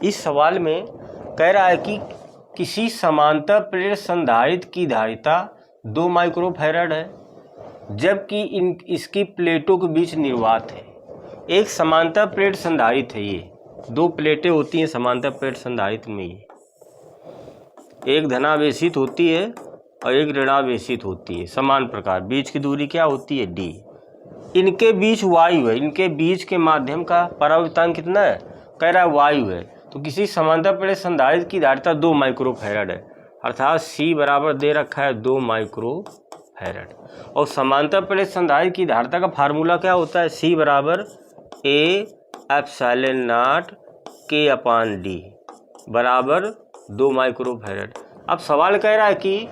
इस सवाल में कह रहा है कि किसी समांतर प्लेट संधारित्र की धारिता 2 माइक्रोफैरड है, जबकि इसकी प्लेटों के बीच निर्वात है। एक समांतर प्लेट संधारित्र है, ये 2 प्लेटें होती हैं समांतर प्लेट संधारित्र में, ये एक धनावेशित होती है और एक ऋणावेशित होती है समान प्रकार। बीच की दूरी क्या होती है, d। इनके बीच वायु है, इनके बीच के माध्यम का परावर्तन कितना है, कह रहा है वायु है। तो किसी समांतर प्लेट संधारित्र की धारिता 2 माइक्रोफैरड है, अर्थात C बराबर दे रखा है 2 माइक्रोफैरड। और समांतर प्लेट संधारित्र की धारिता का फार्मूला क्या होता है, C बराबर A एप्सिलॉन नॉट K/D बराबर 2 माइक्रोफैरड। अब सवाल कह रहा है कि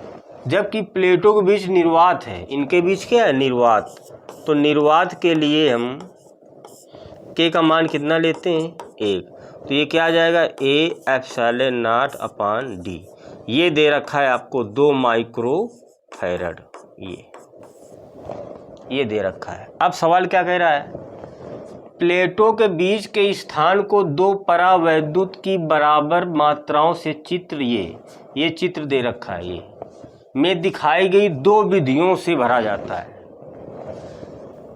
जबकि प्लेटों के बीच निर्वात है, इनके बीच क्या है, निर्वात। तो निर्वात के लिए हम K का मान कितना लेते हैं, 1। तो ये क्या आ जाएगा, A epsilon not upon D। ये दे रखा है आपको 2 माइक्रोफैरड, ये दे रखा है। अब सवाल क्या कह रहा है, प्लेटों के बीच के स्थान को 2 परावैद्युत की बराबर मात्राओं से चित्र, ये चित्र दे रखा है, ये में दिखाई गई 2 विधियों से भरा जाता है।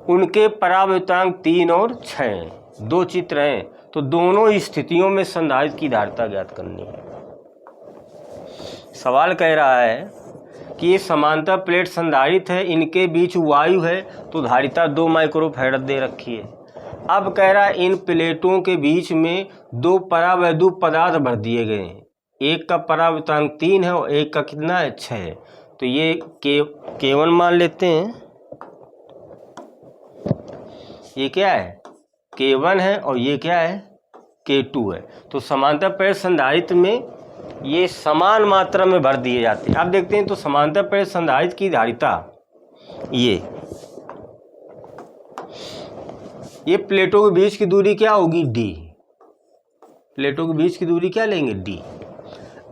उनके परावर्तनांक 3 और 6 हैं। 2 चित्र हैं, तो दोनों स्थितियों में संधारित्र की धारिता ज्ञात करनी है। सवाल कह रहा है कि ये समांतर प्लेट संधारित्र है, इनके बीच वायु है, तो धारिता 2 माइक्रोफैरड दे रखी है। अब कह रहा है इन प्लेटों के बीच में 2 परावैद्युत पदार्थ भर दिए गए हैं। एक का परावर्तनांक 3 है और एक का कितना है, 6 है। तो ये K1 मान लेते हैं, ये क्या है, K1 है और ये क्या है, K2 है। तो समांतर प्लेट संधारित्र में ये समान मात्रा में भर दिए जाते हैं। अब देखते हैं तो समांतर प्लेट संधारित्र की धारिता, ये प्लेटों के बीच की दूरी क्या होगी, D। प्लेटों के बीच की दूरी क्या लेंगे, D।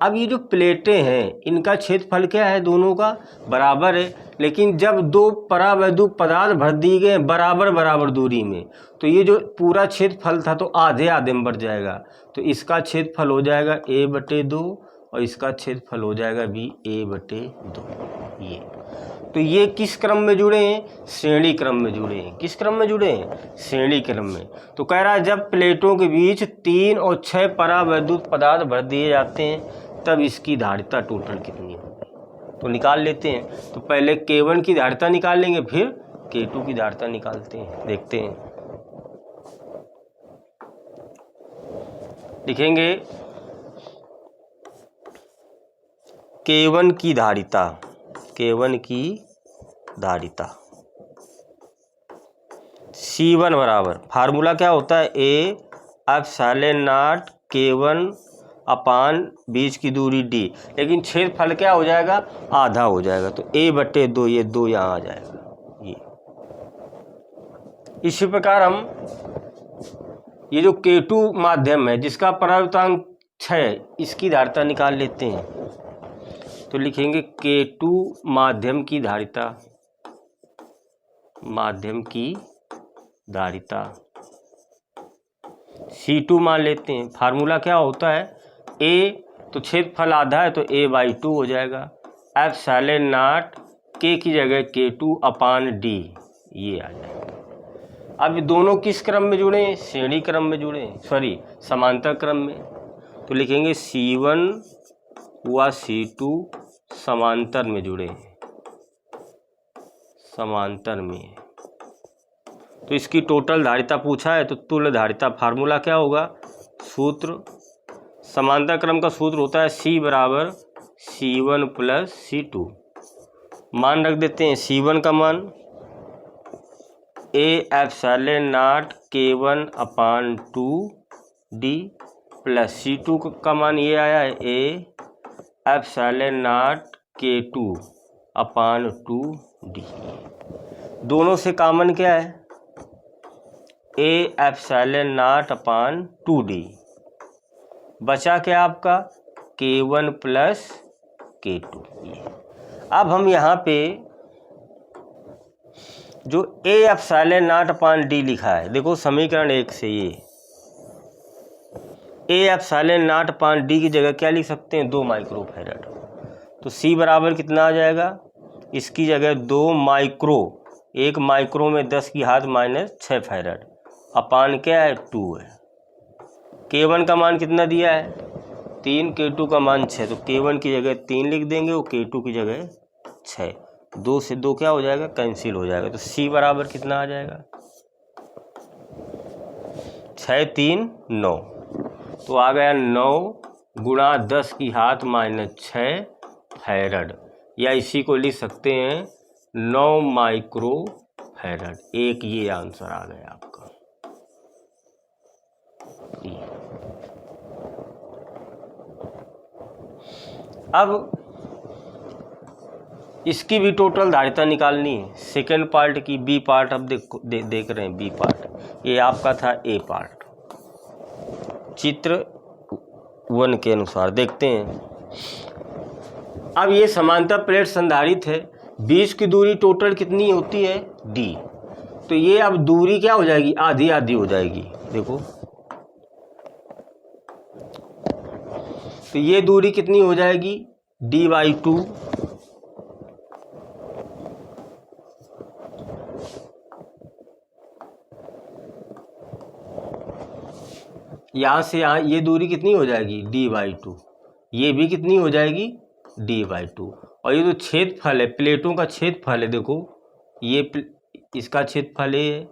अब ये जो प्लेटें हैं इनका क्षेत्रफल क्या है, दोनों का बराबर है। लेकिन जब 2 परावैद्युत पदार्थ भर दिए गए बराबर बराबर दूरी में, तो ये जो पूरा क्षेत्रफल था तो आधे आधे में बढ़ जाएगा। तो इसका क्षेत्रफल हो जाएगा A/2 और इसका क्षेत्रफल हो जाएगा भी A/2। ये तो ये किस क्रम में जुड़े हैं, श्रेणी क्रम में जुड़े हैं। किस क्रम में जुड़े हैं, श्रेणी क्रम में। तो कह रहा है जब प्लेटों के बीच 3 और 6 परावैद्युत पदार्थ भर दिए जाते हैं तब इसकी धारिता टोटल कितनी होगी, तो निकाल लेते हैं। तो पहले K1 की धारिता निकाल लेंगे, फिर K2 की धारिता निकालते हैं। देखते हैं, लिखेंगे K1 की धारिता, K1 की धारिता C1 बराबर, फार्मूला क्या होता है, A एप्सिलॉन नॉट K1 अपान बीच की दूरी D। लेकिन क्षेत्रफल क्या हो जाएगा, आधा हो जाएगा। तो A/2, ये 2 यहाँ आ जाएगा। ये इसी प्रकार हम ये जो K2 माध्यम है जिसका परावर्तनांक 6, इसकी धारिता निकाल लेते हैं। तो लिखेंगे K2 माध्यम की धारिता, माध्यम की धारिता C2 मान लेते हैं। फार्मूला क्या होता है, A तो क्षेत्रफल आधा है तो A/2 हो जाएगा, एप्सिलॉन नॉट K की जगह K2 अपान D, ये आ जाएगा। अब दोनों किस क्रम में जुड़े हैं, श्रेणी क्रम में जुड़े हैं, सॉरी समांतर क्रम में। तो लिखेंगे C1 व C2 समांतर में जुड़े हैं, समांतर में। तो इसकी टोटल धारिता पूछा है, तो तुल्य धारिता फार्मूला क्या होगा, सूत्र समांतर क्रम का सूत्र होता है C बराबर C1 प्लस C2। मान रख देते हैं, C1 का मान A epsilon not K1 upon 2D plus C2 का मान ये आया है A epsilon not K2 upon 2D। दोनों से कॉमन क्या है, A epsilon not upon 2D। बचा क्या आपका, K1 प्लस K2। अब हम यहाँ पे जो A epsilon not upon D लिखा है, देखो समीकरण 1 से ये A epsilon not upon D की जगह क्या लिख सकते हैं, 2 माइक्रोफैरड। तो सी बराबर कितना आ जाएगा, इसकी जगह 2 माइक्रो, 1 माइक्रो में 10 की घात -6 फैरड अपान क्या है, 2 है। K1 का मान कितना दिया है, 3, K2 का मान 6, तो K1 की जगह 3 लिख देंगे और K2 की जगह 6। 2 से 2 क्या हो जाएगा, कैंसिल हो जाएगा। तो सी बराबर कितना आ जाएगा, 6 3 9। तो आ गया 9 गुणा 10 की घात -6 फैरड, या इसी को लिख सकते हैं 9 माइक्रो फैरड। एक ये आंसर आ गया आपका। अब इसकी भी टोटल धारिता निकालनी है, सेकेंड पार्ट की। बी पार्ट अब देख रहे हैं, बी पार्ट ये आपका था, ए पार्ट। चित्र 1 के अनुसार देखते हैं। अब ये समांतर प्लेट संधारित्र है, बीच की दूरी टोटल कितनी होती है, डी। तो ये अब दूरी क्या हो जाएगी, आधी आधी हो जाएगी। देखो तो ये दूरी कितनी हो जाएगी, d/2 यहाँ से यहाँ ये दूरी कितनी हो जाएगी, d/2। ये भी कितनी हो जाएगी, d/2। और ये जो क्षेत्रफल है, प्लेटों का क्षेत्रफल है, देखो ये इसका क्षेत्रफल है,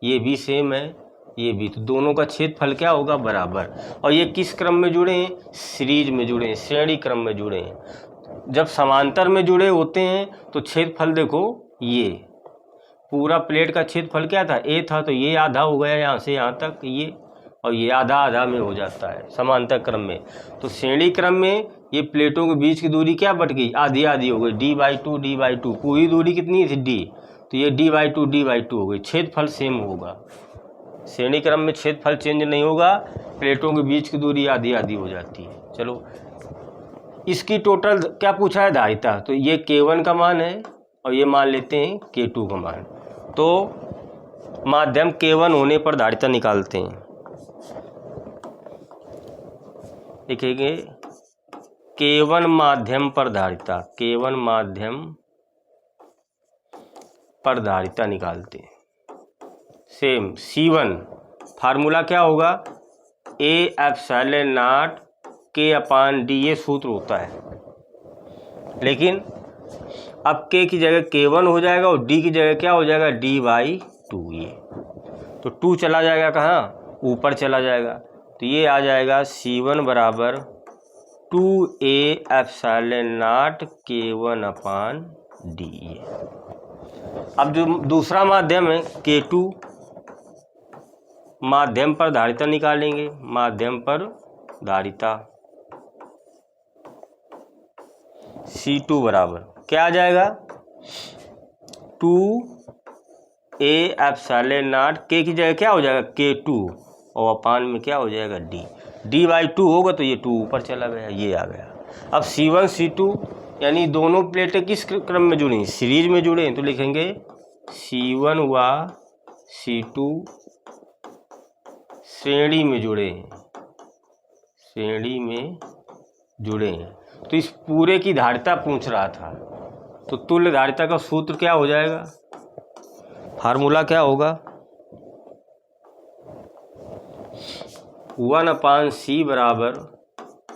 ये भी सेम है, ये भी, तो दोनों का क्षेत्रफल क्या होगा, बराबर। और ये किस क्रम में जुड़े हैं, सीरीज में जुड़े हैं, श्रेणी क्रम में जुड़े हैं। जब समांतर में जुड़े होते हैं तो क्षेत्रफल देखो, ये पूरा प्लेट का क्षेत्रफल क्या था, ए था, तो ये आधा हो गया यहाँ से यहाँ तक ये, और ये आधा आधा में हो जाता है समांतर क्रम में। तो श्रेणी क्रम में ये प्लेटों के बीच की दूरी क्या बट गई, आधी आधी हो गई, d/2 d/2। पूरी दूरी कितनी थी, d, तो ये d/2 d/2 हो गई। क्षेत्रफल सेम होगा, श्रेणी क्रम में क्षेत्रफल चेंज नहीं होगा, प्लेटों के बीच की दूरी आधी आधी हो जाती है। चलो इसकी टोटल क्या पूछा है, धारिता। तो ये K1 का मान है और ये मान लेते हैं K2 का मान। तो माध्यम K1 होने पर धारिता निकालते हैं। लिखेंगे K1 माध्यम पर धारिता, K1 माध्यम पर धारिता निकालते हैं। सेम C1 फार्मूला क्या होगा, ए एप्सिलॉन नॉट K/D, ये सूत्र होता है। लेकिन अब K की जगह K1 हो जाएगा और D की जगह क्या हो जाएगा, d/2। ये तो 2 चला जाएगा कहाँ, ऊपर चला जाएगा। तो ये आ जाएगा C1 बराबर 2a एप्सिलॉन नॉट K1/D। अब जो दूसरा माध्यम है K2, माध्यम पर धारिता निकालेंगे। माध्यम पर धारिता C2 बराबर क्या आ जाएगा, 2a एप्सिलॉन नॉट, K की जगह क्या हो जाएगा, K2, और अपान में क्या हो जाएगा, D। d/2 होगा तो ये 2 ऊपर चला गया, ये आ गया। अब C1 C2 यानी दोनों प्लेटें किस क्रम में जुड़ी हैं, सीरीज में जुड़े हैं। तो लिखेंगे C1 व C2 श्रेणी में जुड़े हैं, श्रेणी में जुड़े हैं। तो इस पूरे की धारिता पूछ रहा था, तो तुल्य धारिता का सूत्र क्या हो जाएगा, फार्मूला क्या होगा, 1/C बराबर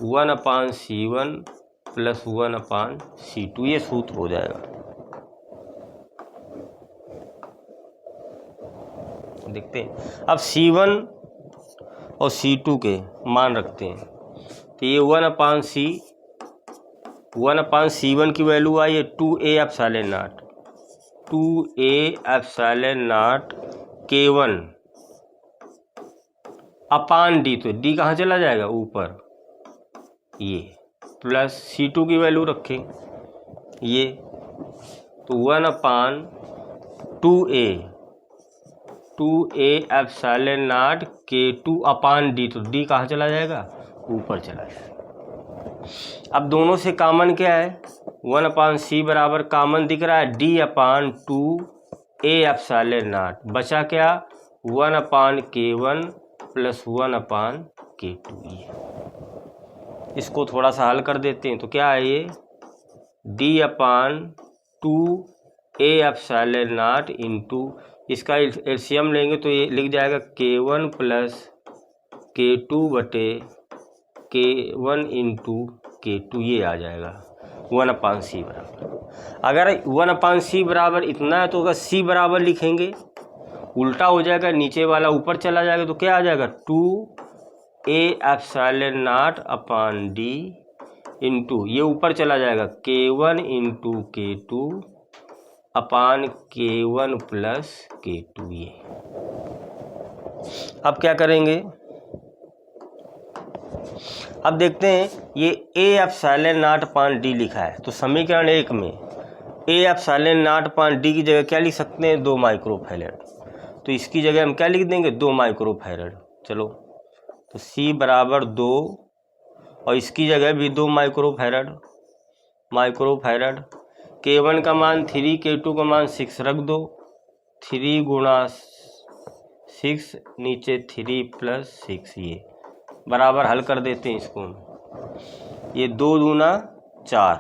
1/C1 प्लस 1/C2, ये सूत्र हो जाएगा। देखते हैं अब C1 और C2 के मान रखते हैं। तो ये 1/C1 की वैल्यू आई है 2a epsilon not, 2a epsilon not K1 upon D। तो D कहाँ चला जाएगा, ऊपर, ये प्लस C2 की वैल्यू रखें ये, तो 1/2a एप्सिलॉन नॉट K2/D। तो D कहाँ चला जाएगा, ऊपर चला जाएगा। अब दोनों से कॉमन क्या है, 1/C बराबर कॉमन दिख रहा है D/2a एप्सिलॉन नॉट, बचा क्या 1/K1 प्लस 1/K2। K2 ये। इसको थोड़ा सा हल कर देते हैं तो क्या है ये D/2A इंटू इसका एलसीएम लेंगे तो ये लिख जाएगा K1 plus K2 K1 into K2 ये आ जाएगा 1/C बराबर। अगर 1/C बराबर इतना है तो अगर C बराबर लिखेंगे उल्टा हो जाएगा, नीचे वाला ऊपर चला जाएगा तो क्या आ जाएगा 2A/0/D इंटू ये ऊपर चला जाएगा K1 इंटू K2 अपान K1 प्लस K2 ये। अब क्या करेंगे, अब देखते हैं ये A/0/D लिखा है तो समीकरण 1 में A/0/D की जगह क्या लिख सकते हैं 2 माइक्रोफैरड, तो इसकी जगह हम क्या लिख देंगे 2 माइक्रोफैरड। चलो तो C बराबर 2 और इसकी जगह भी 2 माइक्रोफैरड। K1 का मान 3 K2 का मान 6 रख दो, 3 गुणा 6 नीचे 3 प्लस 6 ये बराबर हल कर देते हैं इसको। ये 2 दूना 4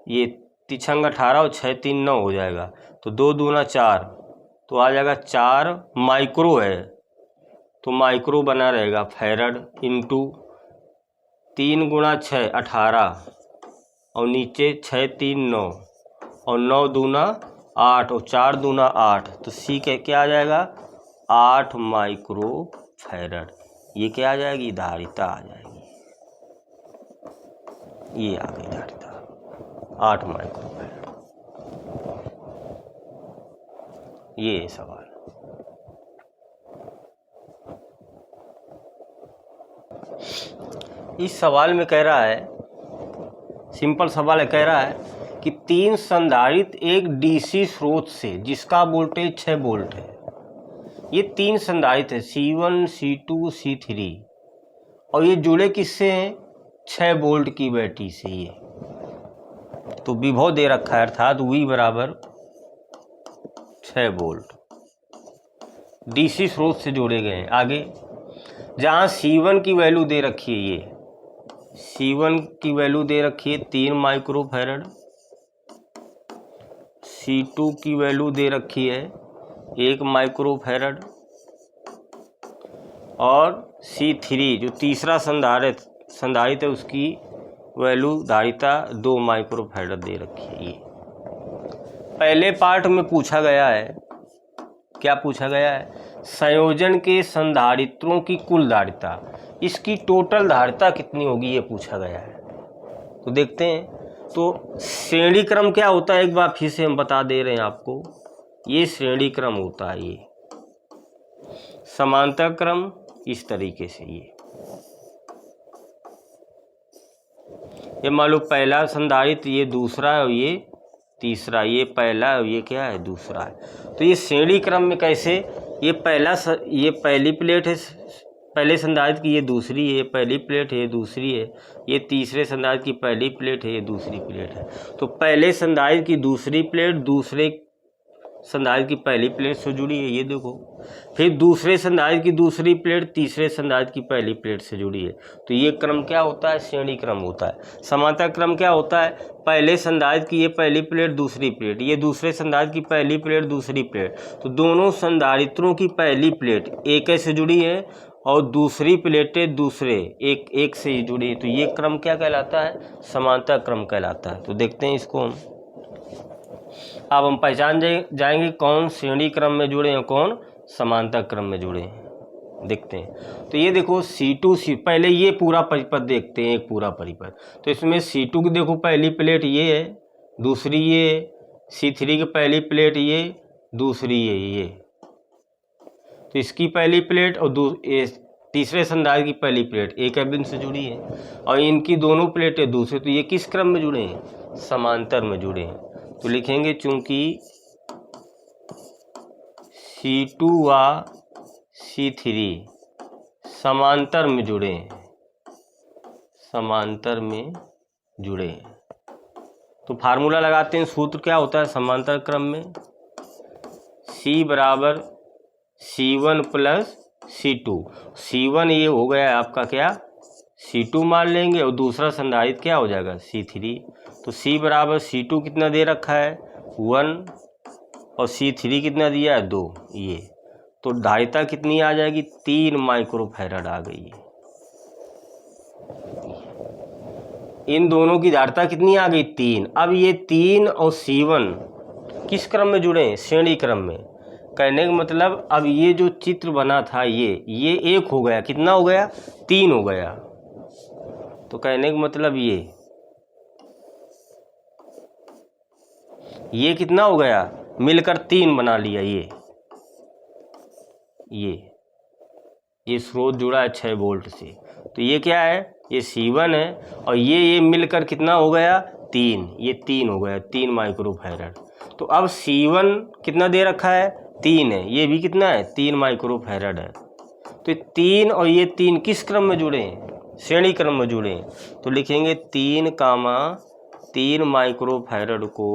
ये तिछंग 18 और 6 3 9 हो जाएगा तो 2 दूना 4 तो आ जाएगा 4 माइक्रो है तो माइक्रो बना रहेगा फैरड इंटू 3 गुणा 6 18 और नीचे 6 3 9 और 9 दूना 8 और 4 दूना 8 तो C के क्या आ जाएगा 8 माइक्रो फैरड। ये क्या आ जाएगी धारिता आ जाएगी, ये आ गई धारिता 8 माइक्रो फैरड। ये सवाल इस सवाल में कह रहा है, सिंपल सवाल है, कह रहा है कि 3 संधारित्र एक डीसी स्रोत से जिसका वोल्टेज 6 वोल्ट है, ये 3 संधारित्र है C1 C2 C3 और ये जुड़े किससे हैं 6 वोल्ट की बैटरी से। ये तो विभव दे रखा है अर्थात V बराबर 6 वोल्ट डीसी स्रोत से जोड़े गए हैं। आगे जहाँ C1 की वैल्यू दे रखी है, ये C1 की वैल्यू दे रखी है 3 माइक्रोफैरड, C2 की वैल्यू दे रखी है 1 माइक्रोफैरड और C3 जो तीसरा संधारित्र है उसकी वैल्यू धारिता 2 माइक्रोफैरड दे रखी है। ये पहले पार्ट में पूछा गया है, क्या पूछा गया है संयोजन के संधारित्रों की कुल धारिता, इसकी टोटल धारिता कितनी होगी ये पूछा गया है। तो देखते हैं, तो श्रेणी क्रम क्या होता है एक बार फिर से हम बता दे रहे हैं आपको, ये श्रेणी क्रम होता है। ये समांतर क्रम इस तरीके से, ये मान लो पहला संधारित्र ये दूसरा है और ये तीसरा, ये पहला है और ये क्या है दूसरा है। तो ये श्रेणी क्रम में कैसे, ये पहली प्लेट है पहले संधारित्र की, ये दूसरी है, ये पहली प्लेट है ये दूसरी है, ये तीसरे संधारित्र की पहली प्लेट है ये दूसरी प्लेट है। तो पहले संधारित्र की दूसरी प्लेट दूसरे संधारित्र की पहली प्लेट से जुड़ी है, ये देखो। फिर दूसरे संधारित्र की दूसरी प्लेट तीसरे संधारित्र की पहली प्लेट से जुड़ी है। तो ये क्रम क्या होता है श्रेणी क्रम होता है। समांतर क्रम क्या होता है, पहले संधारित्र की ये पहली प्लेट दूसरी प्लेट, ये दूसरे संधारित्र की पहली प्लेट दूसरी प्लेट, तो दोनों संधारित्रों की पहली प्लेट एक से जुड़ी है और दूसरी प्लेटें दूसरे एक से ही जुड़ी है। तो ये क्रम क्या कहलाता है समांतर क्रम कहलाता है। तो देखते हैं इसको हम, अब हम पहचान जाएंगे कौन श्रेणी क्रम में जुड़े हैं कौन समांतर क्रम में जुड़े हैं। देखते हैं, तो ये देखो C2 पहले ये पूरा परिपथ देखते हैं, एक पूरा परिपथ। तो इसमें C2 की देखो पहली प्लेट ये है, दूसरी ये, C3 की पहली प्लेट ये, दूसरी ये। तो इसकी पहली प्लेट और तीसरे संधारित्र की पहली प्लेट एक बिंदु से जुड़ी है और इनकी दोनों प्लेटें दूसरे। तो ये किस क्रम में जुड़े हैं समांतर में जुड़े हैं। तो लिखेंगे चूंकि C2 व C3 समांतर में जुड़े हैं, समांतर में जुड़े हैं, तो फार्मूला लगाते हैं। सूत्र क्या होता है समांतर क्रम में, C बराबर C1 प्लस C2। C1 ये हो गया आपका क्या, C2 मान लेंगे, और दूसरा संधारित्र क्या हो जाएगा, C3। तो C बराबर C2 कितना दे रखा है 1, और C3 कितना दिया है 2। ये तो धारिता कितनी आ जाएगी, 3 माइक्रोफैरड आ गई है। इन दोनों की धारिता कितनी आ गई, 3। अब ये 3 और C1 किस क्रम में जुड़े हैं, श्रेणी क्रम में। कहने का मतलब अब ये जो चित्र बना था ये एक हो गया, कितना हो गया, 3 हो गया। तो कहने का मतलब ये कितना हो गया, मिलकर 3 बना लिया। ये स्रोत जुड़ा है 6 वोल्ट से, तो ये क्या है, ये C1 है, और ये मिलकर कितना हो गया, 3। ये 3 हो गया, 3 माइक्रोफैरड। तो अब C1 कितना दे रखा है, 3 है, ये भी कितना है, 3 माइक्रोफैरड है। तो 3 और ये 3 किस क्रम में जुड़े हैं, श्रेणी क्रम में जुड़े हैं। तो लिखेंगे 3 माइक्रोफैरड को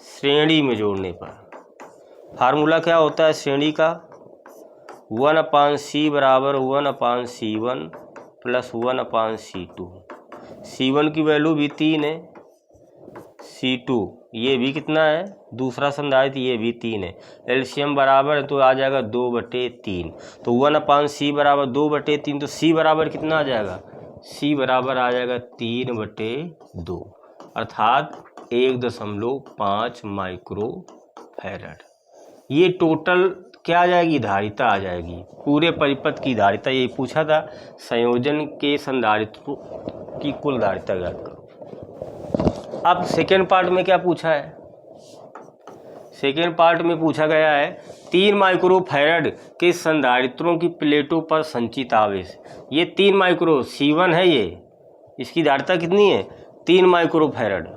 श्रेणी में जोड़ने पर फार्मूला क्या होता है श्रेणी का, 1/C बराबर 1/C1 प्लस 1/C2। C1 की वैल्यू भी 3 है, C2 ये भी कितना है, दूसरा संधारित्र ये भी 3 है। एलसीएम बराबर तो आ जाएगा 2/3। तो 1/C बराबर 2/3, तो C बराबर कितना आ जाएगा, C बराबर आ जाएगा 3/2, अर्थात 1.5 माइक्रोफैरड। ये टोटल क्या आ जाएगी, धारिता आ जाएगी, पूरे परिपथ की धारिता। ये पूछा था संयोजन के संधारित्र की कुल धारिता ज्ञात करो। अब सेकेंड पार्ट में क्या पूछा है, सेकेंड पार्ट में पूछा गया है 3 माइक्रोफैरड के संधारित्रों की प्लेटों पर संचित आवेश। ये 3 माइक्रो C1 है, ये इसकी धारिता कितनी है, 3 माइक्रोफैरड।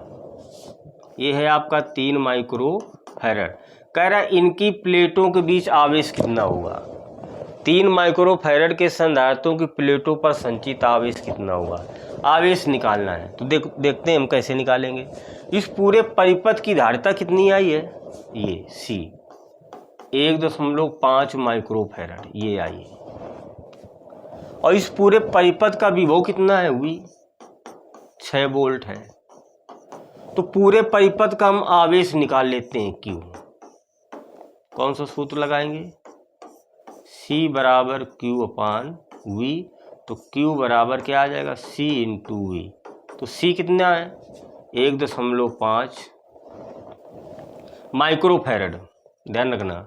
ये है आपका 3 माइक्रोफैरड। कह रहा है इनकी प्लेटों के बीच आवेश कितना होगा, 3 माइक्रोफैरड के संधारित्रों की प्लेटों पर संचित आवेश कितना होगा, आवेश निकालना है। तो देखते हैं हम कैसे निकालेंगे। इस पूरे परिपथ की धारिता कितनी आई है, ये C 1.5 माइक्रोफैरड ये आई है, और इस पूरे परिपथ का विभव कितना है, V 6 वोल्ट है। तो पूरे परिपथ का हम आवेश निकाल लेते हैं Q। कौन सा सूत्र लगाएंगे, C बराबर Q/V। तो Q बराबर क्या आ जाएगा, C × V। तो C कितना है, 1.5 माइक्रोफैरड, ध्यान रखना,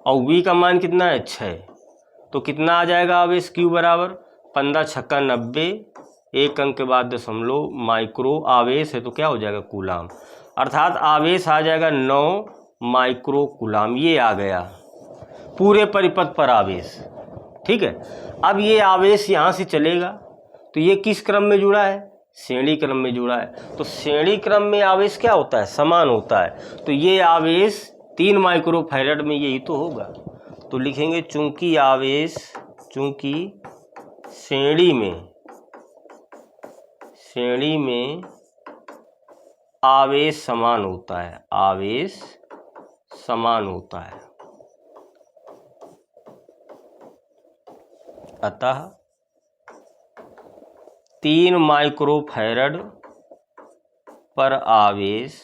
और V का मान कितना है 6। तो कितना आ जाएगा आवेश Q बराबर 15 छक्का 90, एक अंक के बाद दशमलव, माइक्रो आवेश है तो क्या हो जाएगा कूलाम, अर्थात आवेश आ जाएगा 9 माइक्रो कूलाम। ये आ गया पूरे परिपथ पर आवेश, ठीक है। अब ये आवेश यहाँ से चलेगा, तो ये किस क्रम में जुड़ा है, श्रेणी क्रम में जुड़ा है। तो श्रेणी क्रम में आवेश क्या होता है, समान होता है। तो ये आवेश 3 माइक्रोफैरड में यही तो होगा। तो लिखेंगे चूंकि आवेश, चूंकि श्रेणी में आवेश समान होता है, आवेश समान होता है, अतः 3 माइक्रोफैरड पर आवेश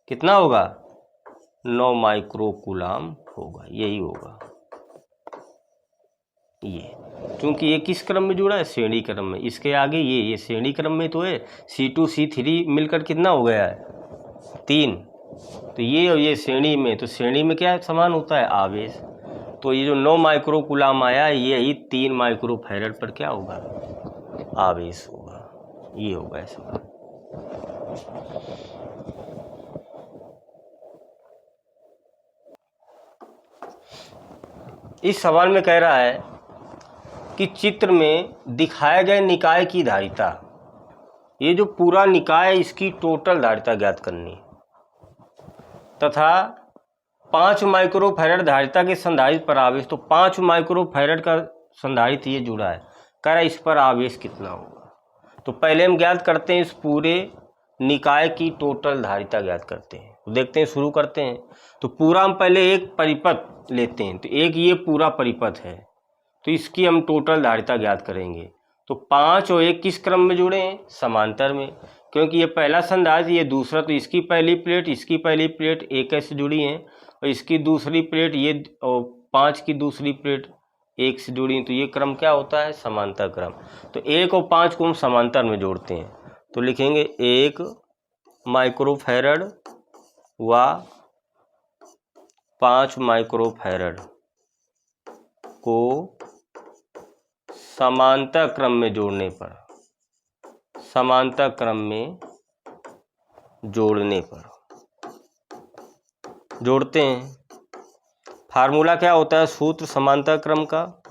कितना होगा, 9 माइक्रो कूलाम होगा, यही होगा। ये क्योंकि ये किस क्रम में जुड़ा है, श्रेणी क्रम में। इसके आगे ये श्रेणी क्रम में तो है, C2 C3 मिलकर कितना हो गया है 3। तो ये और ये श्रेणी में, तो श्रेणी में क्या समान होता है, आवेश। तो ये जो 9 माइक्रो कूलाम आया है, ये ही 3 माइक्रोफैरड पर क्या होगा, आवेश होगा। ये होगा ऐसा। इस सवाल में कह रहा है कि चित्र में दिखाए गए निकाय की धारिता, ये जो पूरा निकाय इसकी टोटल धारिता ज्ञात करनी, तथा 5 माइक्रोफैरड धारिता के संधारित्र पर आवेश। तो 5 माइक्रोफैरड का संधारित्र ये जुड़ा है, कह रहा है इस पर आवेश कितना होगा। तो पहले हम ज्ञात करते हैं इस पूरे निकाय की टोटल धारिता ज्ञात करते हैं। तो देखते हैं, शुरू करते हैं। तो पूरा हम पहले एक परिपथ लेते हैं, तो एक ये पूरा परिपथ है, तो इसकी हम टोटल धारिता ज्ञात करेंगे। तो 5 और 1 किस क्रम में जुड़े हैं? समांतर में, क्योंकि ये पहला संधारित्र, ये दूसरा, तो इसकी पहली प्लेट, इसकी पहली प्लेट एक से जुड़ी हैं, और इसकी दूसरी प्लेट ये, और 5 की दूसरी प्लेट 1 से जुड़ी हैं, तो ये क्रम क्या होता है? समांतर क्रम। तो 1 और 5 को हम समांतर में जोड़ते हैं, तो लिखेंगे 1 माइक्रोफैरड व 5 माइक्रोफैरड को समांतर क्रम में जोड़ने पर, समांतर क्रम में जोड़ने पर जोड़ते हैं। फार्मूला क्या होता है सूत्र समांतर क्रम का?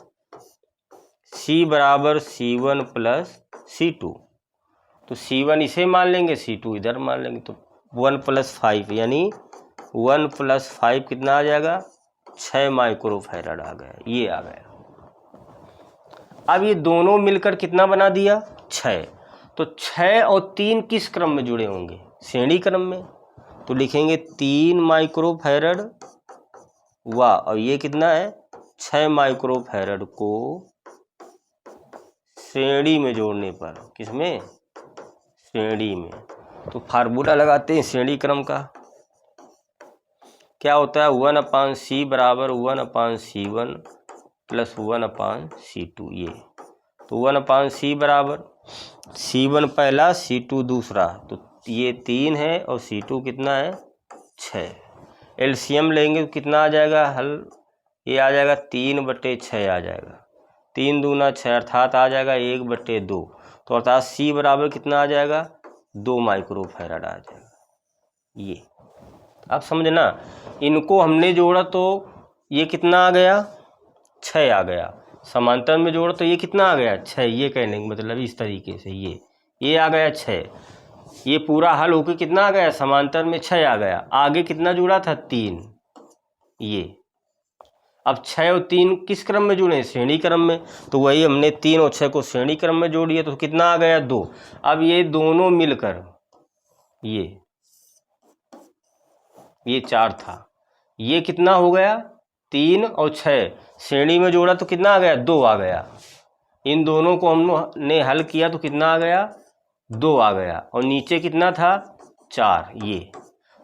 C बराबर C1 प्लस C2। तो C1 इसे मान लेंगे, C2 इधर मान लेंगे, तो 1 + 5 यानी 1 + 5 कितना आ जाएगा? 6 माइक्रोफैरड आ गया, ये आ गया। अब ये दोनों मिलकर कितना बना दिया? 6। तो 6 और 3 किस क्रम में जुड़े होंगे? श्रेणी क्रम में। तो लिखेंगे 3 माइक्रोफैरड व, और ये कितना है? 6 माइक्रोफैरड को श्रेणी में जोड़ने पर, किसमें? श्रेणी में। तो फार्मूला लगाते हैं श्रेणी क्रम का, क्या होता है? 1/C बराबर 1/C1 प्लस 1/C2। ये तो 1/C बराबर C1 पहला, C2 दूसरा, तो ये 3 है और C2 कितना है? 6। एलसीएम लेंगे तो कितना आ जाएगा हल? ये आ जाएगा 3/6 आ जाएगा, 3 दूना 6 अर्थात आ जाएगा 1/2। तो अर्थात C बराबर कितना आ जाएगा? 2 माइक्रोफैरड आ जाएगा। ये आप समझना, इनको हमने जोड़ा तो ये कितना आ गया? 6 आ गया। समांतर में जोड़ा तो ये कितना आ गया? 6। ये कहने का मतलब इस तरीके से ये आ गया 6। ये पूरा हल होकर कितना आ गया? समांतर में 6 आ गया। आगे कितना जुड़ा था? 3। ये अब 6 और 3 किस क्रम में जुड़े? श्रेणी क्रम में। तो वही हमने 3 और 6 को श्रेणी क्रम में जोड़ दिया, तो कितना आ गया? 2। अब ये दोनों मिलकर ये 4 था, ये कितना हो गया? 3 और 6 श्रेणी में जोड़ा तो कितना आ गया? 2 आ गया। इन दोनों को हमने हल किया तो कितना आ गया? 2 आ गया। और नीचे कितना था? 4। ये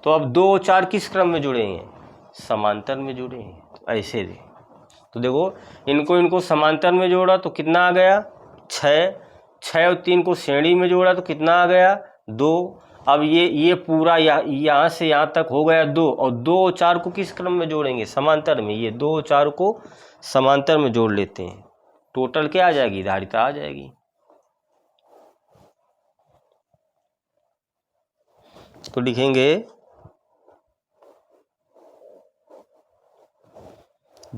तो अब 2 और 4 किस क्रम में जुड़े हैं? समांतर में जुड़े हैं। तो ऐसे दे, तो देखो इनको समांतर में जोड़ा तो कितना आ गया? 6। 6 और 3 को श्रेणी में जोड़ा तो कितना आ गया? 2। अब ये पूरा यहाँ से यहाँ तक हो गया 2, और 2 और 4 को किस क्रम में जोड़ेंगे? समांतर में। ये 2 और 4 को समांतर में जोड़ लेते हैं, टोटल क्या आ जाएगी? धारिता आ जाएगी। तो लिखेंगे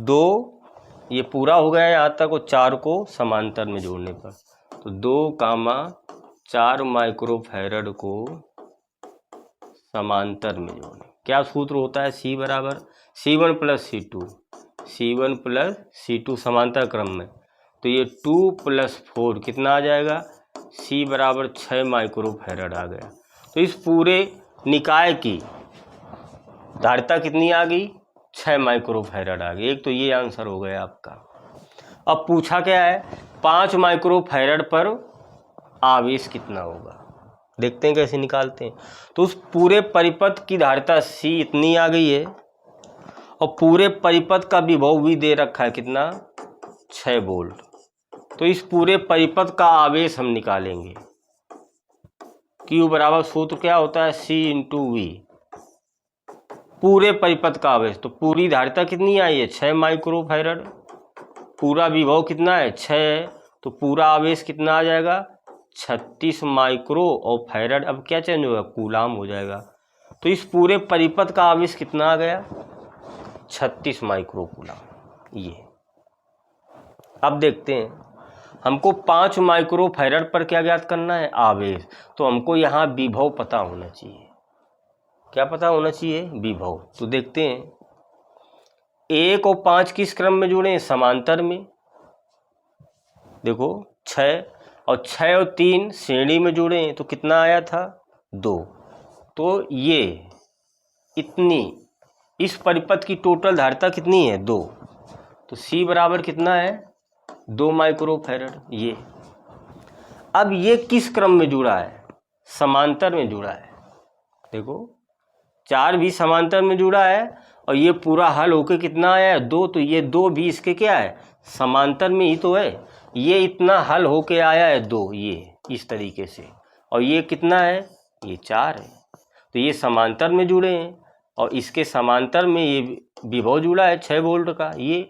2, ये पूरा हो गया यहाँ तक, और 4 को समांतर में जोड़ने पर, तो 2, 4 माइक्रोफैरड को समांतर में जोड़ने। क्या सूत्र होता है? C बराबर C1 plus C2, C1 plus C2 समांतर क्रम में। तो ये 2 + 4 कितना आ जाएगा? C बराबर 6 माइक्रोफैरड आ गया। तो इस पूरे निकाय की धारिता कितनी आ गई? 6 माइक्रोफैरड आ गई। एक तो ये आंसर हो गया आपका। अब पूछा क्या है? 5 माइक्रोफैरड पर आवेश कितना होगा? देखते हैं कैसे निकालते हैं। तो उस पूरे परिपथ की धारिता C इतनी आ गई है, और पूरे परिपथ का विभव भी दे रखा है कितना? 6 वोल्ट। तो इस पूरे परिपथ का आवेश हम निकालेंगे। Q बराबर सूत्र क्या होता है? C × V। पूरे परिपथ का आवेश, तो पूरी धारिता कितनी आई है? 6 माइक्रोफैरड। पूरा विभव कितना है? 6। तो पूरा आवेश कितना आ जाएगा? 36 माइक्रो, और फैरड अब क्या चेंज होगा? कूलाम हो जाएगा। तो इस पूरे परिपथ का आवेश कितना आ गया? 36 माइक्रो कूलाम। ये अब देखते हैं, हमको 5 माइक्रोफैरड पर क्या ज्ञात करना है? आवेश। तो हमको यहाँ विभव पता होना चाहिए। क्या पता होना चाहिए? विभव। तो देखते हैं, 1 और 5 किस क्रम में जुड़े हैं? समांतर में। देखो 6 और 3 श्रेणी में जुड़े हैं, तो कितना आया था? 2। तो ये इतनी, इस परिपथ की टोटल धारिता कितनी है 2, तो C बराबर कितना है 2 माइक्रोफैरड। ये अब ये किस क्रम में जुड़ा है, समांतर में जुड़ा है। देखो 4 भी समांतर में जुड़ा है और ये पूरा हल होके कितना आया है 2, तो ये 2 भी इसके क्या है समांतर में ही तो है। ये इतना हल होके आया है 2, ये इस तरीके से, और ये कितना है ये 4 है। तो ये समांतर में जुड़े हैं और इसके समांतर में ये विभव जुड़ा है 6 वोल्ट का ये,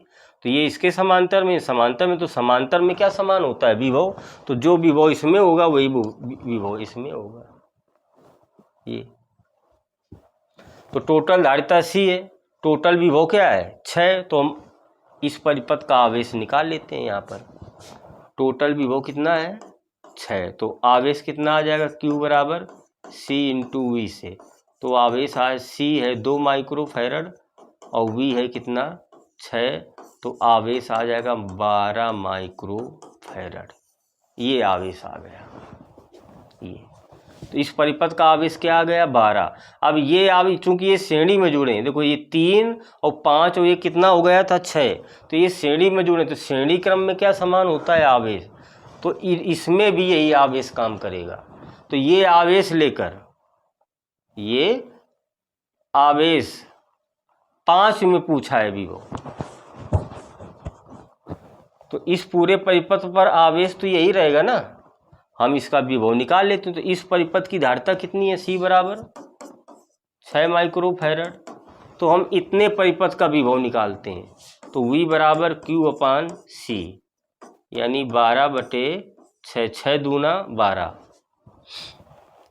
तो ये इसके समांतर में, तो समांतर में क्या समान होता है विभव, तो जो विभव इसमें होगा वही विभव इसमें होगा ये। तो टोटल धारिता C है, टोटल विभव क्या है 6, तो हम इस परिपथ का आवेश निकाल लेते हैं। यहाँ पर टोटल विभव कितना है 6, तो आवेश कितना आ जाएगा Q बराबर C इंटू V से, तो आवेश आज C है 2 माइक्रोफैरड और V है कितना 6, तो आवेश आ जाएगा 12 माइक्रोफैरड। ये आवेश आ गया ये, तो इस परिपथ का आवेश क्या आ गया 12। अब ये आवेश चूंकि ये श्रेणी में जुड़े हैं, देखो ये 3 और 5 और ये कितना हो गया था 6, तो ये श्रेणी में जुड़े, तो श्रेणी क्रम में क्या समान होता है आवेश, तो इसमें भी यही आवेश काम करेगा। तो ये आवेश लेकर, ये आवेश 5 में पूछा है विभव, तो इस पूरे परिपथ पर आवेश तो यही रहेगा ना, हम इसका विभव निकाल लेते हैं। तो इस परिपथ की धारिता कितनी है C बराबर 6 माइक्रोफैरड, तो हम इतने परिपथ का विभव निकालते हैं, तो V बराबर Q अपान C, यानी 12/6, 6 दूना 12,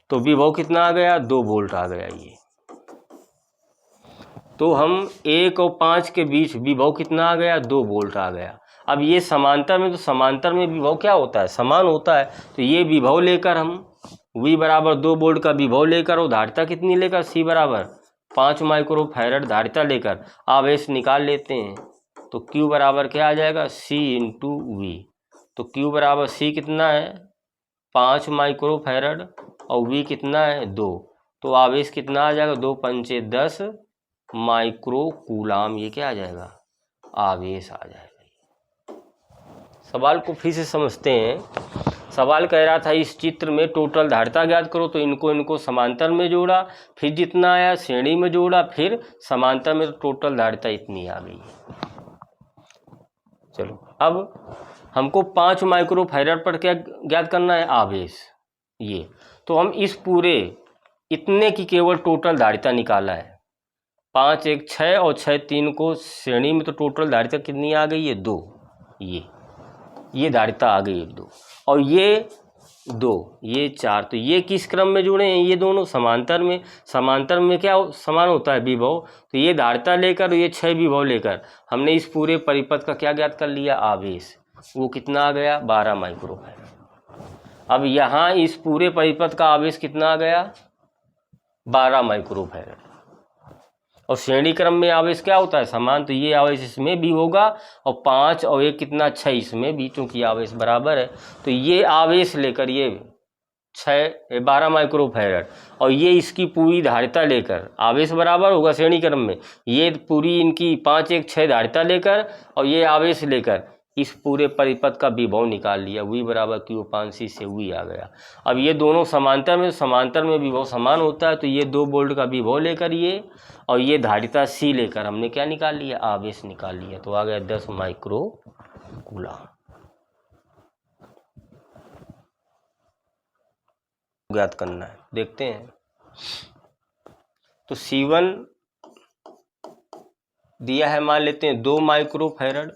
तो विभव कितना आ गया 2 वोल्ट आ गया ये। तो हम 1 और 5 के बीच विभव कितना आ गया 2 वोल्ट आ गया। अब ये समांतर में, तो समांतर में विभव क्या होता है समान होता है, तो ये विभव लेकर हम V बराबर 2 वोल्ट का विभव लेकर और धारिता कितनी लेकर C बराबर 5 माइक्रोफैरड धारिता लेकर आवेश निकाल लेते हैं। तो Q बराबर क्या आ जाएगा C इंटू V, तो Q बराबर C कितना है 5 माइक्रोफैरड और V कितना है 2, तो आवेश कितना आ जाएगा 2 पंचे 10 माइक्रो कूलाम, ये क्या आ जाएगा आवेश आ जाएगा। सवाल को फिर से समझते हैं। सवाल कह रहा था इस चित्र में टोटल धारिता ज्ञात करो, तो इनको समांतर में जोड़ा, फिर जितना आया श्रेणी में जोड़ा, फिर समांतर में, तो टोटल धारिता इतनी आ गई। चलो अब हमको 5 माइक्रोफैरड पर क्या ज्ञात करना है आवेश ये, तो हम इस पूरे इतने की केवल टोटल धारिता निकाला है, 5 1 6 और 6 3 को श्रेणी में, तो टोटल धारिता कितनी आ गई है 2, ये धारिता आ गई 2, और ये 2 ये 4, तो ये किस क्रम में जुड़े हैं ये दोनों समांतर में। समांतर में क्या समान होता है विभव, तो ये धारिता लेकर ये 6 विभव लेकर हमने इस पूरे परिपथ का क्या ज्ञात कर लिया आवेश, वो कितना आ गया 12 माइक्रोफैरड। अब यहाँ इस पूरे परिपथ का आवेश कितना आ गया 12 माइक्रोफैरड, और श्रेणी क्रम में आवेश क्या होता है समान, तो ये आवेश इसमें भी होगा और 5 और 1 कितना 6 इसमें भी, चूंकि आवेश बराबर है, तो ये आवेश लेकर ये 12 माइक्रोफैरड और ये इसकी पूरी धारिता लेकर, आवेश बराबर होगा श्रेणी क्रम में, ये पूरी इनकी 5 1 6 धारिता लेकर और ये आवेश लेकर इस पूरे परिपथ का विभव निकाल लिया, V बराबर Q अपान C से V आ गया। अब ये दोनों समांतर में विभव समान होता है, तो ये 2 वोल्ट का विभव लेकर ये और ये धारिता C लेकर हमने क्या निकाल लिया आवेश निकाल लिया, तो आ गया 10 माइक्रो कूलाम ज्ञात करना है। देखते हैं, तो C1 दिया है मान लेते हैं 2 माइक्रोफैरड,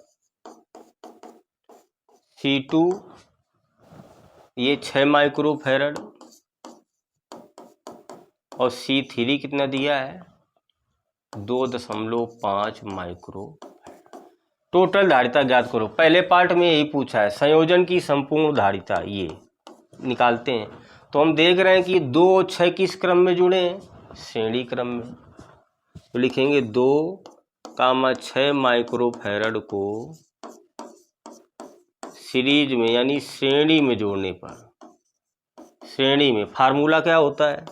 C2 ये 6 माइक्रोफैरड और C3 कितना दिया है 2.5 माइक्रो। टोटल धारिता ज्ञात करो। पहले पार्ट में यही पूछा है, संयोजन की संपूर्ण धारिता ये निकालते हैं। तो हम देख रहे हैं कि 2 और 6 किस क्रम में जुड़े हैं श्रेणी क्रम में, तो लिखेंगे 2, 6 माइक्रोफैरड को सीरीज में यानी श्रेणी में जोड़ने पर, श्रेणी में फार्मूला क्या होता है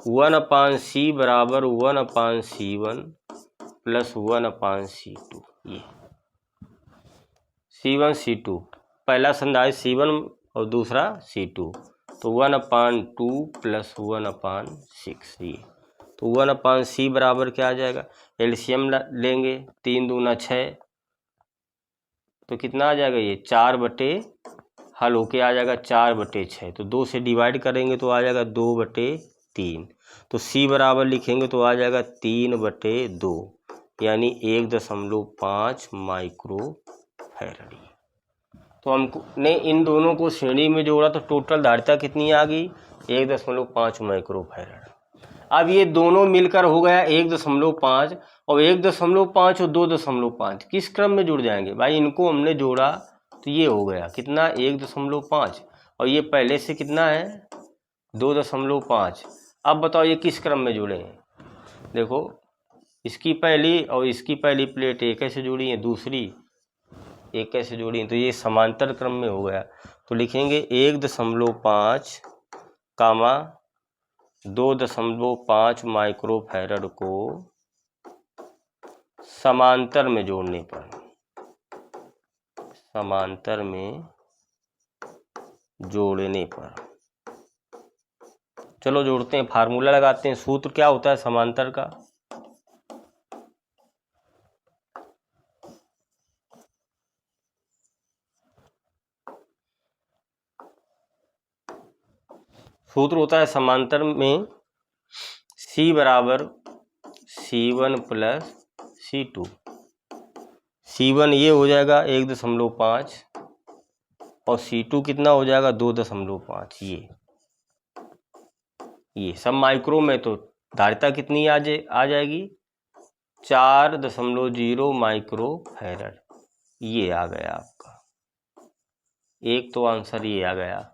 1/c बराबर 1/c1 प्लस 1/c2। ये C1 C2, पहला संधारित्र C1 और दूसरा C2, तो 1/2 प्लस 1/6। ये तो 1/c बराबर क्या आ जाएगा, एलसीएम लेंगे, 3 दूना 6, तो कितना आ जाएगा, ये 4/, हल होके आ जाएगा 4/6, तो 2 से डिवाइड करेंगे तो आ जाएगा 2/3, तो C बराबर लिखेंगे तो आ जाएगा 3/2, यानी 1.5 माइक्रोफैराड। तो हमने इन दोनों को श्रेणी में जोड़ा तो टोटल धारिता कितनी आ गई, 1.5 माइक्रोफैराड। अब ये दोनों मिलकर हो गया 1.5, और 1.5 और 2.5 किस क्रम में जुड़ जाएंगे भाई, इनको हमने जोड़ा तो ये हो गया कितना 1.5, और ये पहले से कितना है 2.5। अब बताओ ये किस क्रम में जुड़े हैं, देखो इसकी पहली और इसकी पहली प्लेट एक ऐसे जुड़ी है, दूसरी एक कैसे जोड़ी है, तो ये समांतर क्रम में हो गया। तो लिखेंगे 1.5 कामा 2.5 माइक्रोफैराड को समांतर में जोड़ने पर, समांतर में जोड़ने पर, चलो जोड़ते हैं, फार्मूला लगाते हैं। सूत्र क्या होता है समांतर का, सूत्र होता है समांतर में C बराबर C1 प्लस C2। C1 ये हो जाएगा 1.5 और C2 कितना हो जाएगा 2.5। ये सब माइक्रो में, तो धारिता कितनी आ जाएगी 4.0 माइक्रोफैराड। ये आ गया आपका, एक तो आंसर ये आ गया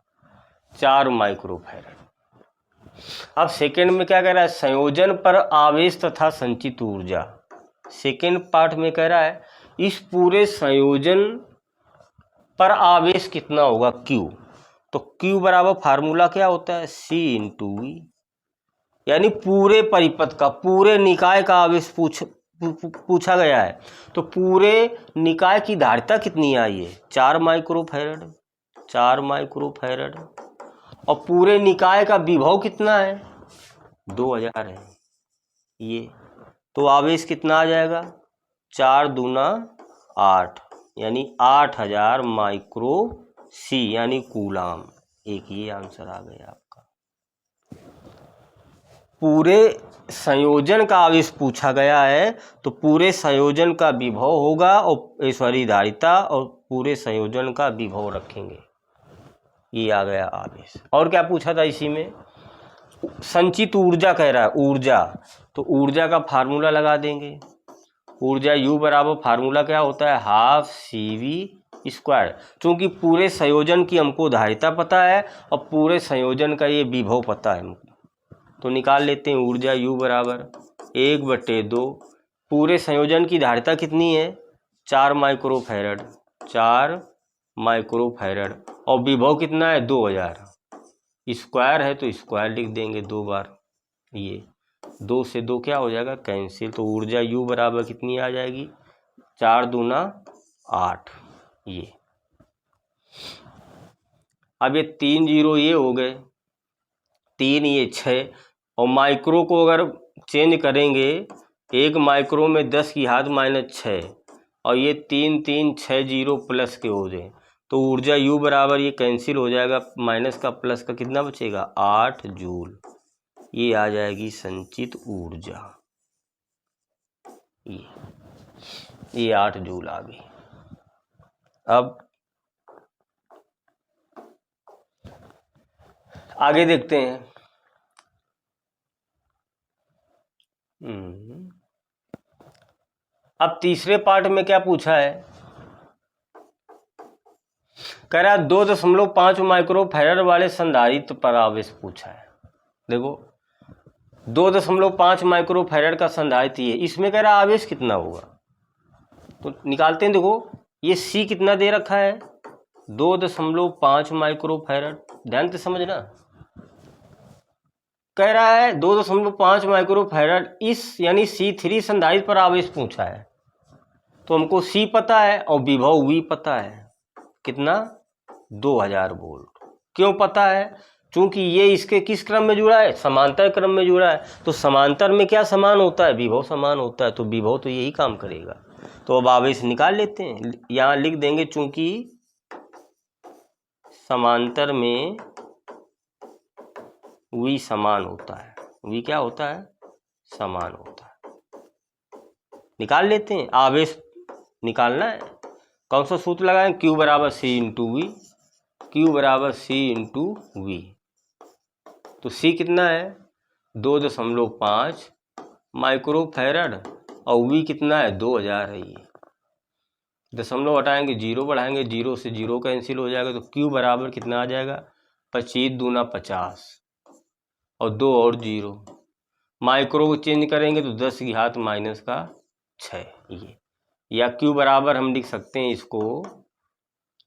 4 माइक्रोफैराड। अब सेकंड में क्या कह रहा है, संयोजन पर आवेश तथा संचित ऊर्जा। सेकंड पार्ट में कह रहा है इस पूरे संयोजन पर आवेश कितना होगा Q, तो Q बराबर फार्मूला क्या होता है C/E, यानी पूरे परिपथ का, पूरे निकाय का आवेश पूछा गया है, तो पूरे निकाय की धारिता कितनी आई है 4 माइक्रोफैराड, 4 माइक्रोफैराड, और पूरे निकाय का विभव कितना है 2000 है। ये तो आवेश कितना आ जाएगा 4 दूना 8, यानी 8000 माइक्रो C यानी कूलाम। एक ये आंसर आ गया आपका। पूरे संयोजन का आवेश पूछा गया है, तो पूरे संयोजन का विभव होगा और सॉरी धारिता, और पूरे संयोजन का विभव रखेंगे। ये आ गया आवेश। और क्या पूछा था इसी में, संचित ऊर्जा कह रहा है, ऊर्जा, तो ऊर्जा का फार्मूला लगा देंगे। ऊर्जा U बराबर फार्मूला क्या होता है 12CV²। चूंकि पूरे संयोजन की हमको धारिता पता है और पूरे संयोजन का ये विभव पता है हमको, तो निकाल लेते हैं। ऊर्जा U बराबर 1/2, पूरे संयोजन की धारिता कितनी है 4 माइक्रोफैराड, 4 माइक्रोफैराड, और विभव कितना है 2000। स्क्वायर है तो स्क्वायर लिख देंगे 2 बार, ये 2 से 2 क्या हो जाएगा कैंसिल, तो ऊर्जा U बराबर कितनी आ जाएगी 4 दूना 8। ये अब ये 3 जीरो ये हो गए, 3 ये 6, और माइक्रो को अगर चेंज करेंगे, 1 माइक्रो में 10 की घात -6, और ये 3 3 6 जीरो प्लस के हो जाए, तो ऊर्जा U बराबर ये कैंसिल हो जाएगा, माइनस का प्लस का कितना बचेगा 8 जूल। ये आ जाएगी संचित ऊर्जा, ये 8 जूल आ गई। अब आगे देखते हैं। अब तीसरे पार्ट में क्या पूछा है, कह रहा है 2.5 माइक्रोफैराड वाले संधारित्र पर आवेश पूछा है। देखो 2.5 माइक्रोफैराड का संधारित्र ये, इसमें कह रहा है आवेश कितना होगा, तो निकालते हैं। देखो ये C कितना दे रखा है 2.5 माइक्रोफैराड, ध्यान से समझना। कह रहा है 2.5 माइक्रोफैराड इस यानी C3 संधारित्र पर आवेश पूछा है। तो हमको C पता है और विभव V पता है, कितना 2000 वोल्ट। क्यों पता है? चूंकि ये इसके किस क्रम में जुड़ा है, समांतर क्रम में जुड़ा है। तो समांतर में क्या समान होता है, विभव समान होता है, तो विभव तो यही काम करेगा। तो अब आवेश निकाल लेते हैं, यहाँ लिख देंगे चूंकि समांतर में V समान होता है, V क्या होता है, समान होता है। निकाल लेते हैं, आवेश निकालना है। कौन सा सूत्र लगाएं, Q बराबर C इंटू वी, Q बराबर C इंटू वी। तो C कितना है 2.5 माइक्रोफैराड और V कितना है 2000 है। ये दशमलव हटाएंगे, जीरो बढ़ाएंगे, जीरो से जीरो कैंसिल हो जाएगा। तो Q बराबर कितना आ जाएगा, 25 दूना 50 और 2 और 0। माइक्रो को चेंज करेंगे तो 10 की घात -6 ये, या Q बराबर हम लिख सकते हैं इसको,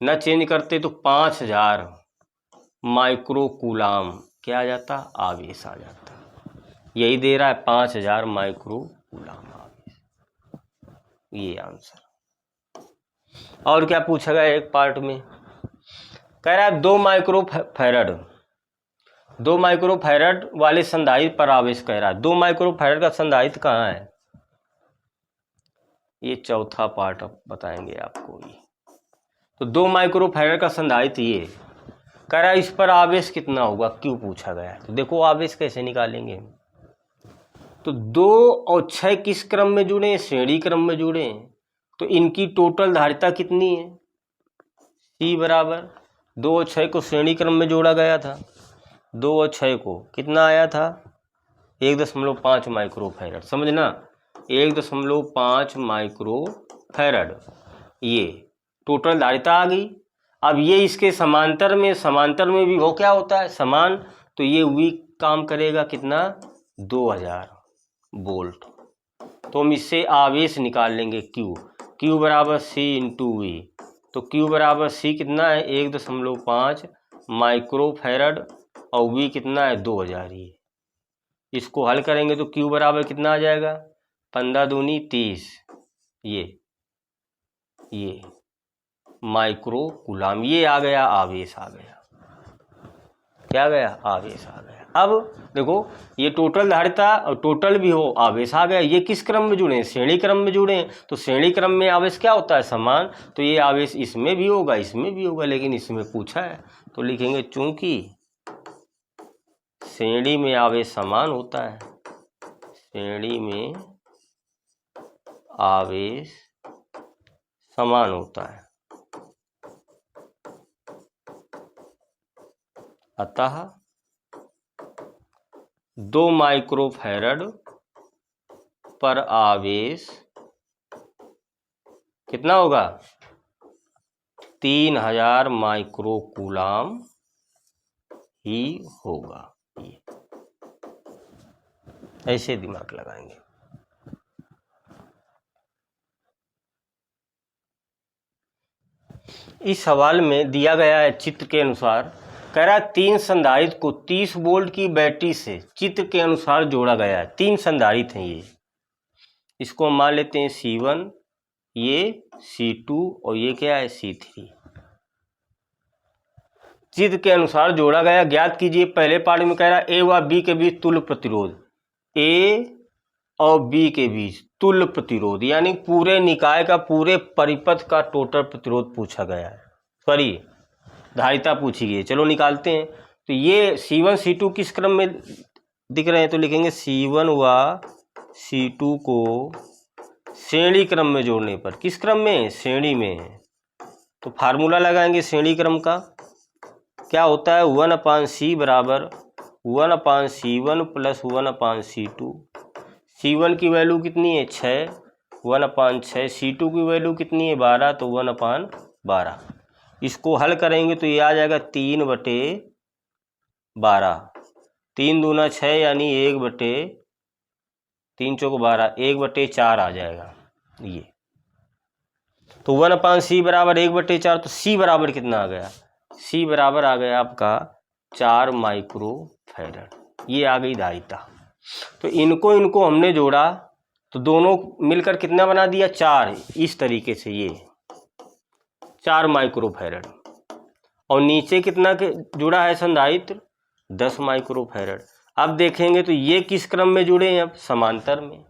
न चेंज करते तो 5000 माइक्रो कूलाम क्या आ जाता, आवेश आ जाता। यही दे रहा है 5000 माइक्रो कूलाम आवेश, ये आंसर। और क्या पूछा गया एक पार्ट में, कह रहा है 2 माइक्रोफैराड वाले संधारित्र पर आवेश कह रहा है। 2 माइक्रोफैराड का संधारित्र कहाँ है, ये चौथा पार्ट अब बताएंगे आपको। ये तो 2 माइक्रोफैराड का संधारित्र ये कह रहा है, इस पर आवेश कितना होगा, क्यों पूछा गया है। तो देखो आवेश कैसे निकालेंगे। तो 2 और 6 किस क्रम में जुड़े हैं, श्रेणी क्रम में जुड़े हैं। तो इनकी टोटल धारिता कितनी है, C बराबर 2 और 6 को श्रेणी क्रम में जोड़ा गया था, 2 और 6 को कितना आया था 1.5 माइक्रोफैराड, समझना 1.5 माइक्रोफैराड, ये टोटल धारिता आ गई। अब ये इसके समांतर में भी वो क्या होता है, समान। तो ये V काम करेगा कितना 2000 वोल्ट। तो हम इससे आवेश निकाल लेंगे Q बराबर C इंटू वी। तो Q बराबर C कितना है 1.5 माइक्रोफैराड और V कितना है 2000 ही। इसको हल करेंगे तो Q बराबर कितना आ जाएगा 15 दूनी 30, ये माइक्रो कूलाम। ये आ गया आवेश, आ गया क्या गया, आवेश आ गया। अब देखो ये टोटल धारिता और टोटल भी हो, आवेश आ गया। ये किस क्रम में जुड़े हैं, श्रेणी क्रम में जुड़े हैं। तो श्रेणी क्रम में आवेश क्या होता है, समान। तो ये आवेश इसमें भी होगा, इसमें भी होगा, लेकिन इसमें पूछा है तो लिखेंगे चूंकि श्रेणी में आवेश समान होता है, श्रेणी में आवेश समान होता है, अतः 2 माइक्रोफैराड पर आवेश कितना होगा 3000 माइक्रो कूलाम ही होगा। ये ऐसे दिमाग लगाएंगे। इस सवाल में दिया गया है चित्र के अनुसार, कह रहा है 3 संधारित्र को 30 वोल्ट की बैटरी से चित्र के अनुसार जोड़ा गया है। 3 संधारित्र हैं ये, इसको हम मान लेते हैं C1, ये C2 और ये क्या है C3। चित्र के अनुसार जोड़ा गया, ज्ञात कीजिए। पहले पार्ट में कह रहा है A व B के बीच तुल्य प्रतिरोध, A और B के बीच तुल्य प्रतिरोध, यानी पूरे निकाय का, पूरे परिपथ का टोटल प्रतिरोध पूछा गया है, सॉरी धारिता पूछी गई है। चलो निकालते हैं। तो ये C1 C2 किस क्रम में दिख रहे हैं, तो लिखेंगे C1 व C2 को श्रेणी क्रम में जोड़ने पर, किस क्रम में, श्रेणी में है। तो फार्मूला लगाएंगे श्रेणी क्रम का, क्या होता है 1/C बराबर 1/C1 प्लस 1/C2। C1 की वैल्यू कितनी है 6, 1/6। C2 की वैल्यू कितनी है 12, तो 1/12। इसको हल करेंगे तो ये आ जाएगा 3/12, 3 दूना 6 यानी 1/3 चौक 12, 1/4 आ जाएगा ये। तो 1/C बराबर 1/4। तो C बराबर कितना आ गया, C बराबर आ गया आपका 4 माइक्रोफैराड। ये आ गई धारिता। तो इनको हमने जोड़ा तो दोनों मिलकर कितना बना दिया 4, इस तरीके से ये 4 माइक्रोफैरड। और नीचे कितना जुड़ा है संधारित्र 10 माइक्रोफैरड। अब देखेंगे तो ये किस क्रम में जुड़े हैं, अब समांतर में।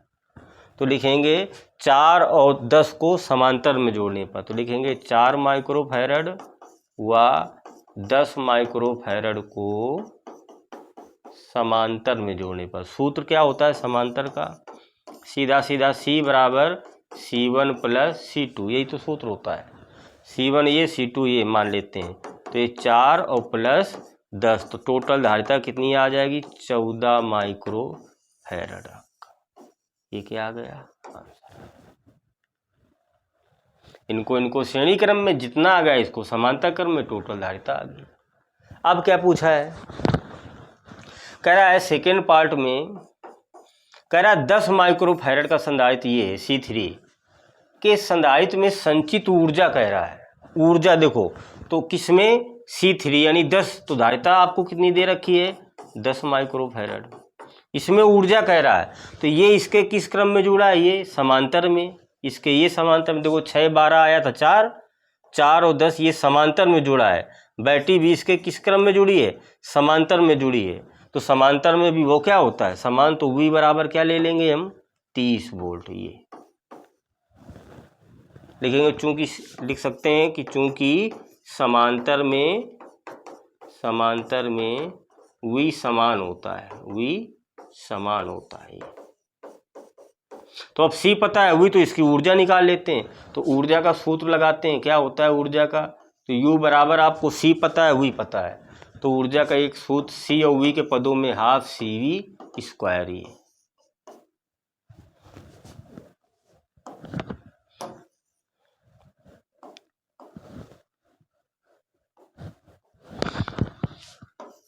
तो लिखेंगे 4 और 10 को समांतर में जोड़ने पर, तो लिखेंगे 4 माइक्रोफैरड व 10 माइक्रोफैरड को समांतर में जोड़ने पर। सूत्र क्या होता है समांतर का, सीधा सीधा C बराबर C1 प्लस C2, यही तो सूत्र होता है। C1 ये C2 ये मान लेते हैं, तो ये 4 और प्लस 10, तो टोटल धारिता कितनी आ जाएगी 14 माइक्रोफैरड। ये क्या आ गया आंसर। इनको श्रेणी क्रम में जितना आ गया इसको समांतर क्रम में टोटल धारिता आ गई। अब क्या पूछा है, कह रहा है सेकेंड पार्ट में, कह रहा है 10 माइक्रोफैरड का संधारित्र ये है C3 के संधारित्र में संचित ऊर्जा कह रहा है। ऊर्जा देखो तो किसमें C3 यानी 10, तो धारिता आपको कितनी दे रखी है 10 माइक्रोफैरड। इसमें ऊर्जा कह रहा है, तो ये इसके किस क्रम में जुड़ा है, ये समांतर में। इसके ये समांतर में देखो 6 12 आया था 4, 4 और 10 ये समांतर में जुड़ा है। बैटरी भी इसके किस क्रम में जुड़ी है समांतर में जुड़ी है। तो समांतर में भी वो क्या होता है समान, तो V बराबर क्या ले लेंगे हम 30 वोल्ट। ये लिखेंगे चूंकि लिख सकते हैं कि चूंकि समांतर में V समान होता है, V समान होता है। तो अब C पता है, V तो इसकी ऊर्जा निकाल लेते हैं। तो ऊर्जा का सूत्र लगाते हैं, क्या होता है ऊर्जा का, तो U बराबर आपको C पता है V पता है, तो ऊर्जा का एक सूत्र C और V के पदों में हाफ CV² ही है।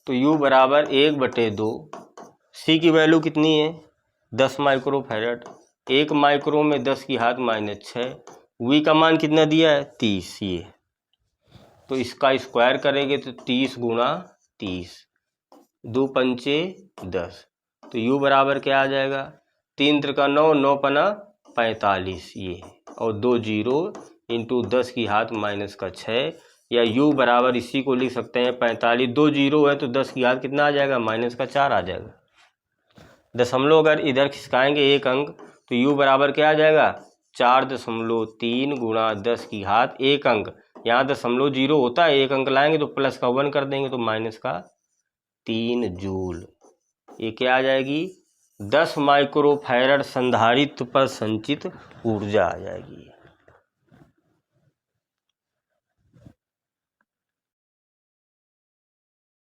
तो U बराबर 1/2, C की वैल्यू कितनी है 10 माइक्रोफैरड, 1 माइक्रो में 10 की घात -6, V का मान कितना दिया है 30 ये, तो इसका स्क्वायर करेंगे तो 30 गुणा 30, 2 पंचे 10, तो U बराबर क्या आ जाएगा 3 त्रिका 9, 9 पना 45 ये, और 2 जीरो इंटू 10 की घात -6, या U बराबर इसी को लिख सकते हैं 45, 2 जीरो है तो 10 की घात कितना आ जाएगा -4 आ जाएगा। दशमलव अगर इधर खिसकाएंगे एक अंक तो U बराबर क्या आ जाएगा 4.3 गुणा 10 की घात एक अंक, यहाँ 0.0 होता है, एक अंक लाएंगे तो प्लस का 1 कर देंगे तो -3 जूल। ये क्या आ जाएगी 10 माइक्रोफैरड संधारित्र पर संचित ऊर्जा आ जाएगी।